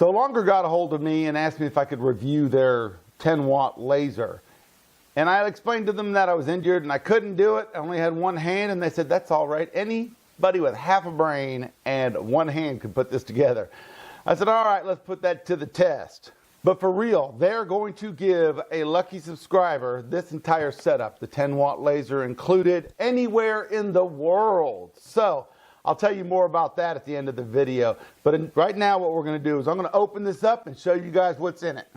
So Longer got a hold of me and asked me if I could review their 10-watt laser. And I explained to them that I was injured and I couldn't do it. I only had one hand, and they said, that's all right. Anybody with half a brain and one hand could put this together. I said, all right, let's put that to the test. But for real, they're going to give a lucky subscriber this entire setup, the 10-watt laser included, anywhere in the world. So I'll tell you more about that at the end of the video. But right now what we're going to do is I'm going to open this up and show you guys what's in it.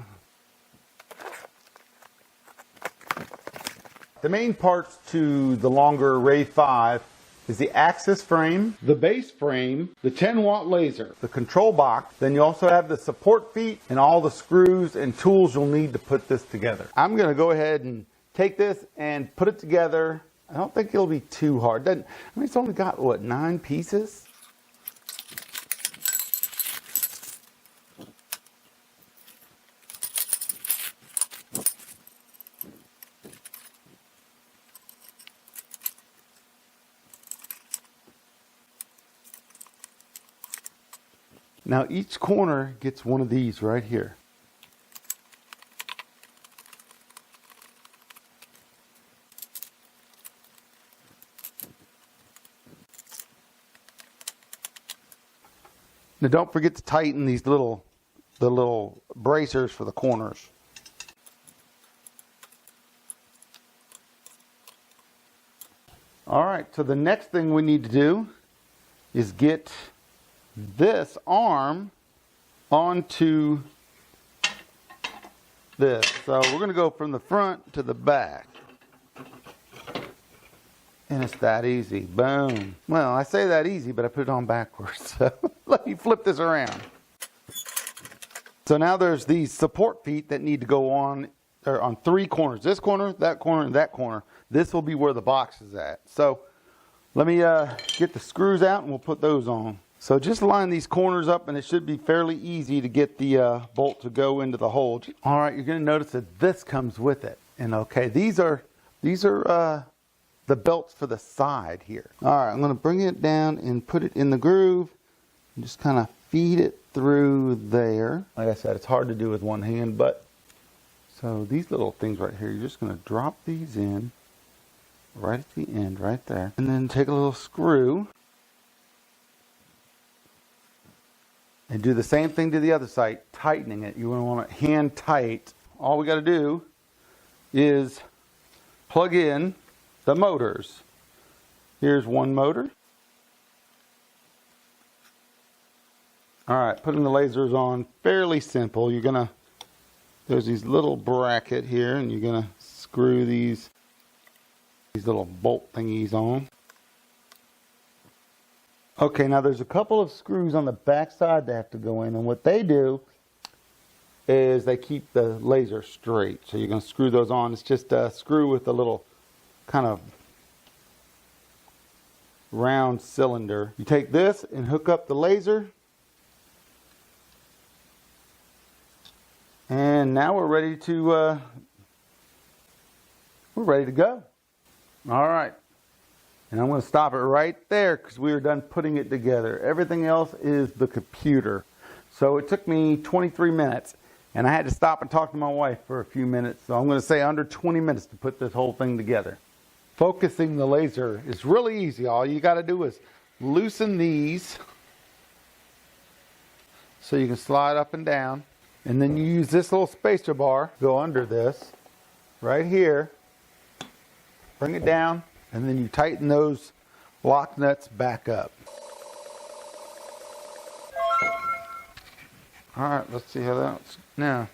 The main parts to the Longer Ray5 is the axis frame, the base frame, the 10-watt laser, the control box. Then you also have the support feet and all the screws and tools you'll need to put this together. I'm going to go ahead and take this and put it together. I don't think it'll be too hard. I mean, it's only got, what, 9 pieces? Now each corner gets one of these right here. Now don't forget to tighten these the little bracers for the corners. All right, so the next thing we need to do is get this arm onto this. So we're going to go from the front to the back. And it's that easy. Boom. Well, I say that easy, but I put it on backwards. So let me flip this around. So now there's these support feet that need to go on 3 corners. This corner, that corner, and that corner. This will be where the box is at. So let me get the screws out and we'll put those on. So just line these corners up and it should be fairly easy to get the bolt to go into the hole. All right, you're going to notice that this comes with it. And okay, these are the belts for the side here. All right, I'm going to bring it down and put it in the groove and just kind of feed it through there. Like I said, it's hard to do with one hand, but so these little things right here, you're just going to drop these in right at the end right there. And then take a little screw and do the same thing to the other side, tightening it. You want it hand tight. All we got to do is plug in the motors. Here's one motor. All right, putting the lasers on, fairly simple. There's these little bracket here, and you're gonna screw these little bolt thingies on. Okay, now there's a couple of screws on the back side that have to go in, and what they do is they keep the laser straight. So you're going to screw those on. It's just a screw with a little kind of round cylinder. You take this and hook up the laser, and now we're ready to go. All right. And I'm going to stop it right there because we are done putting it together. Everything else is the computer. So it took me 23 minutes. And I had to stop and talk to my wife for a few minutes. So I'm going to say under 20 minutes to put this whole thing together. Focusing the laser is really easy. All you got to do is loosen these so you can slide up and down. And then you use this little spacer bar, go under this, right here. Bring it down. And then you tighten those lock nuts back up. All right, let's see how that's now.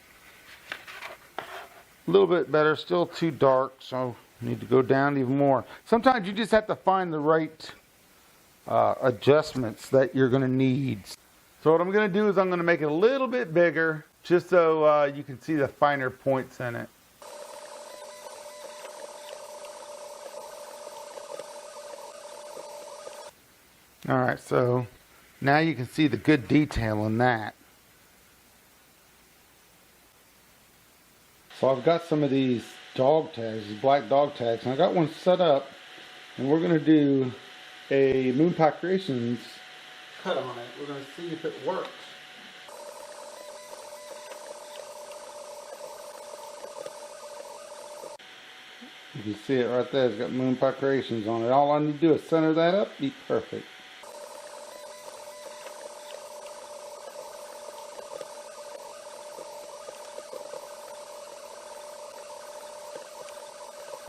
A little bit better, still too dark, so need to go down even more. Sometimes you just have to find the right adjustments that you're going to need. So what I'm going to do is I'm going to make it a little bit bigger, just so you can see the finer points in it. All right, so now you can see the good detail in that. So I've got some of these dog tags, these black dog tags, and I got one set up, and we're going to do a Moonpie Creations cut on it. We're going to see if it works. You can see it right there. It's got Moonpie Creations on it. All I need to do is center that up, be perfect.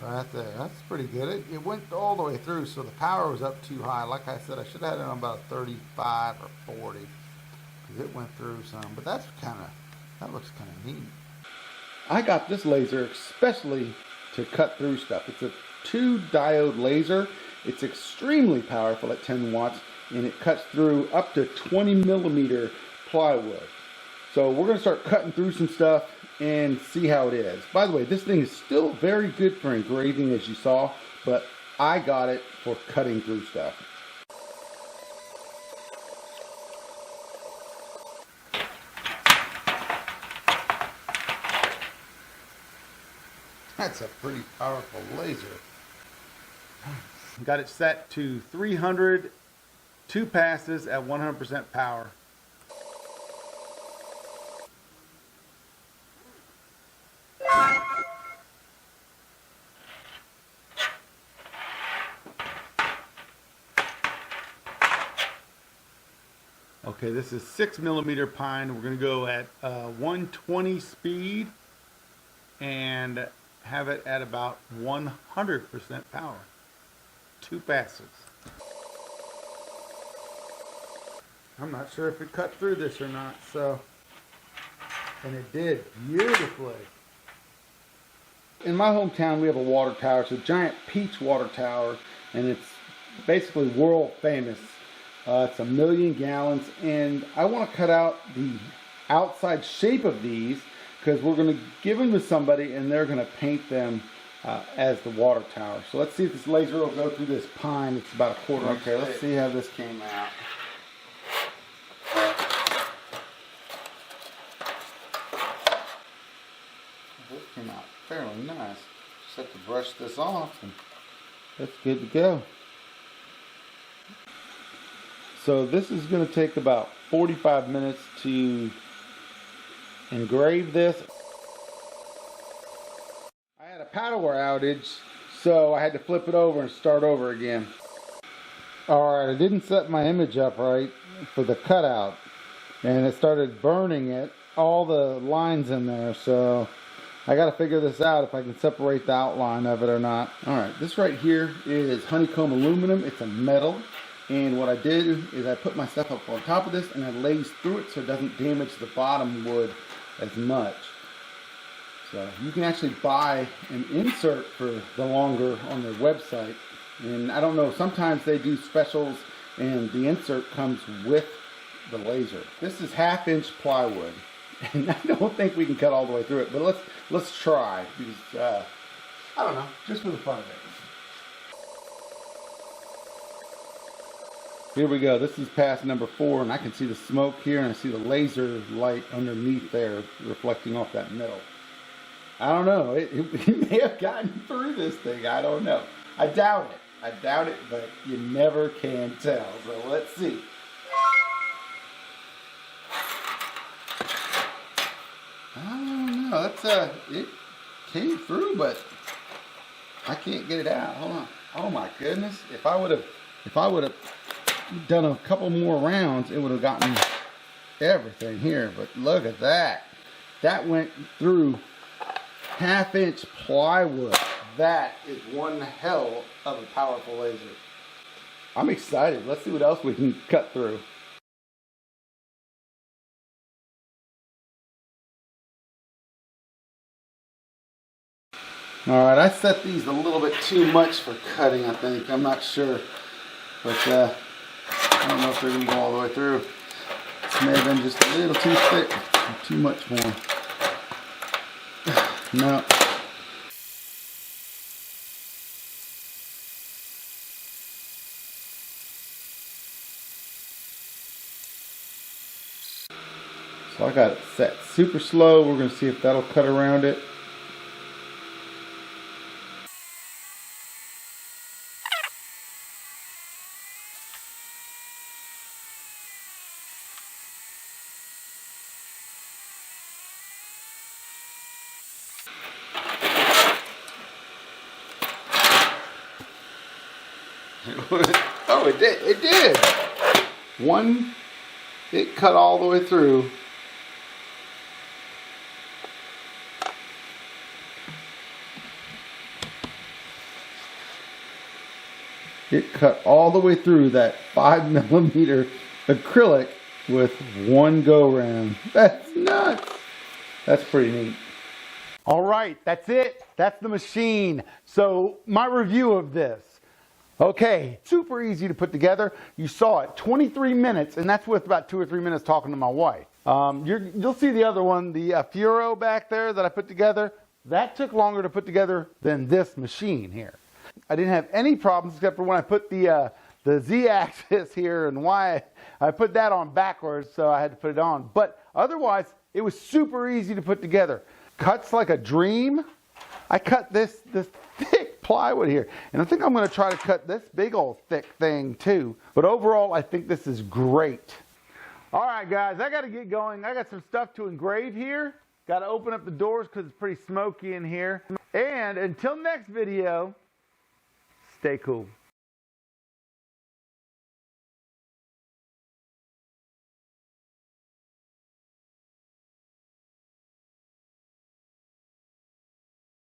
Right there, that's pretty good. It went all the way through, so the power was up too high. Like I said, I should have had it on about 35 or 40, because it went through some. But that looks kind of neat. I got this laser especially to cut through stuff. It's a 2-diode laser. It's extremely powerful at 10 watts, and it cuts through up to 20 millimeter plywood. So we're going to start cutting through some stuff and see how it is. By the way, this thing is still very good for engraving, as you saw, but I got it for cutting through stuff. That's a pretty powerful laser. Got it set to 300, 2 passes at 100% power. Okay, this is 6 millimeter pine. We're going to go at 120 speed and have it at about 100% power. 2 passes. I'm not sure if it cut through this or not, and it did beautifully. In my hometown, we have a water tower. It's a giant peach water tower, and it's basically world famous. It's 1 million gallons, and I want to cut out the outside shape of these because we're going to give them to somebody and they're going to paint them as the water tower. So let's see if this laser will go through this pine. It's about a quarter. Okay, let's see how this came out. This came out fairly nice. Just have to brush this off and that's good to go. So this is going to take about 45 minutes to engrave this. I had a power outage, so I had to flip it over and start over again. Alright, I didn't set my image up right for the cutout, and it started burning it, all the lines in there, so I got to figure this out if I can separate the outline of it or not. Alright, this right here is honeycomb aluminum. It's a metal. And what I did is I put my stuff up on top of this and I lazed through it so it doesn't damage the bottom wood as much. So you can actually buy an insert for the longer on their website. And I don't know, sometimes they do specials and the insert comes with the laser. This is 1/2-inch plywood. And I don't think we can cut all the way through it, but let's try. Because, I don't know, just for the fun of it. Here we go. This is pass number 4, and I can see the smoke here, and I see the laser light underneath there reflecting off that metal. I don't know. It may have gotten through this thing. I don't know. I doubt it, but you never can tell. So let's see. I don't know. It came through, but I can't get it out. Hold on. Oh my goodness! If I would have done a couple more rounds, it would have gotten everything here. But look at that. That went through 1/2-inch plywood. That is one hell of a powerful laser. I'm excited. Let's see what else we can cut through. Alright, I set these a little bit too much for cutting, I think. I'm not sure. But I don't know if they're going to go all the way through. This may have been just a little too thick. Too much more. No. So I got it set super slow. We're going to see if that'll cut around it. Oh, it did. It did. One, it cut all the way through. It cut all the way through that 5mm acrylic with one go round. That's nuts. That's pretty neat. All right, that's it. That's the machine. So my review of this. Okay, super easy to put together. You saw it, 23 minutes, and that's with about 2 or 3 minutes talking to my wife. You'll see the other one, the Furo back there that I put together. That took longer to put together than this machine here. I didn't have any problems except for when I put the Z-axis here and why I put that on backwards, so I had to put it on. But otherwise, it was super easy to put together. Cuts like a dream. I cut this thick plywood here, and I think I'm going to try to cut this big old thick thing too. But overall, I think this is great. All right, guys, I got to get going. I got some stuff to engrave here. Got to open up the doors because it's pretty smoky in here. And until next video, stay cool.